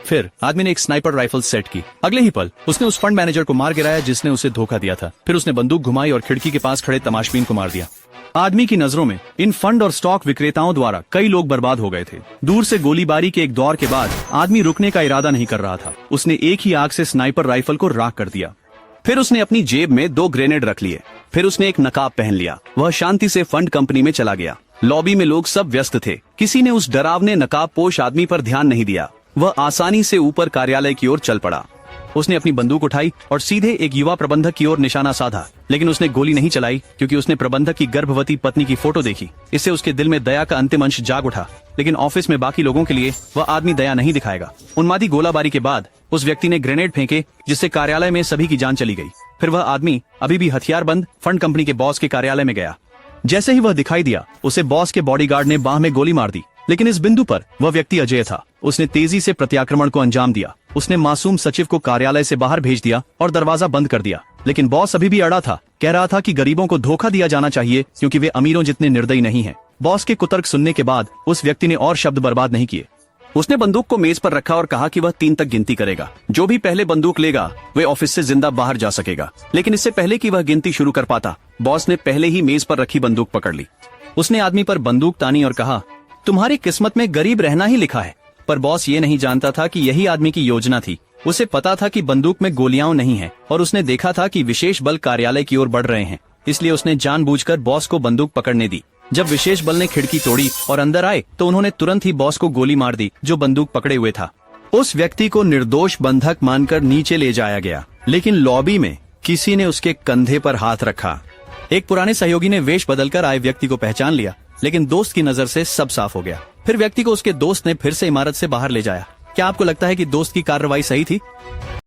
फिर आदमी ने एक स्नाइपर राइफल सेट की। अगले ही पल उसने उस फंड मैनेजर को मार गिराया जिसने उसे धोखा दिया था। फिर उसने बंदूक घुमाई और खिड़की के पास खड़े तमाशबीन को मार दिया। आदमी की नजरों में इन फंड और स्टॉक विक्रेताओं द्वारा कई लोग बर्बाद हो गए थे। दूर से गोलीबारी के एक दौर के बाद आदमी रुकने का इरादा नहीं कर रहा था। उसने एक ही आग से स्नाइपर राइफल को राख कर दिया। फिर उसने अपनी जेब में 2 ग्रेनेड रख लिए। फिर उसने एक नकाब पहन लिया। वह शांति से फंड कंपनी में चला गया। लॉबी में लोग सब व्यस्त थे। किसी ने उस डरावने नकाबपोश आदमी पर ध्यान नहीं दिया। वह आसानी से ऊपर कार्यालय की ओर चल पड़ा। उसने अपनी बंदूक उठाई और सीधे एक युवा प्रबंधक की ओर निशाना साधा, लेकिन उसने गोली नहीं चलाई क्योंकि उसने प्रबंधक की गर्भवती पत्नी की फोटो देखी। इससे उसके दिल में दया का अंतिम अंश जाग उठा, लेकिन ऑफिस में बाकी लोगों के लिए वह आदमी दया नहीं दिखाएगा। उन्मादी गोलाबारी के बाद उस व्यक्ति ने ग्रेनेड फेंके जिससे कार्यालय में सभी की जान चली गई। फिर वह आदमी अभी भी हथियारबंद फंड कंपनी के बॉस के कार्यालय में गया। जैसे ही वह दिखाई दिया, उसे बॉस के बॉडीगार्ड ने बाह में गोली मार दी, लेकिन इस बिंदु पर वह व्यक्ति अजय था। उसने तेजी से प्रत्याक्रमण को अंजाम दिया। उसने मासूम सचिव को कार्यालय से बाहर भेज दिया और दरवाजा बंद कर दिया, लेकिन बॉस अभी भी अड़ा था। कह रहा था कि गरीबों को धोखा दिया जाना चाहिए क्योंकि वे अमीरों जितने निर्दयी नहीं हैं। बॉस के कुतर्क सुनने के बाद उस व्यक्ति ने और शब्द बर्बाद नहीं किए। उसने बंदूक को मेज पर रखा और कहा कि वह 3 तक गिनती करेगा। जो भी पहले बंदूक लेगा वे ऑफिस से जिंदा बाहर जा सकेगा। लेकिन इससे पहले कि वह गिनती शुरू कर पाता, बॉस ने पहले ही मेज पर रखी बंदूक पकड़ ली। उसने आदमी पर बंदूक तानी और कहा, तुम्हारी किस्मत में गरीब रहना ही लिखा है। पर बॉस ये नहीं जानता था कि यही आदमी की योजना थी। उसे पता था कि बंदूक में गोलियां नहीं हैं और उसने देखा था कि विशेष बल कार्यालय की ओर बढ़ रहे हैं, इसलिए उसने जानबूझकर बॉस को बंदूक पकड़ने दी। जब विशेष बल ने खिड़की तोड़ी और अंदर आए तो उन्होंने तुरंत ही बॉस को गोली मार दी जो बंदूक पकड़े हुए था। उस व्यक्ति को निर्दोष बंधक मानकर नीचे ले जाया गया, लेकिन लॉबी में किसी ने उसके कंधे पर हाथ रखा। एक पुराने सहयोगी ने वेश बदलकर आए व्यक्ति को पहचान लिया, लेकिन दोस्त की नजर से सब साफ हो गया। फिर व्यक्ति को उसके दोस्त ने फिर से इमारत से बाहर ले जाया। क्या आपको लगता है कि दोस्त की कार्रवाई सही थी?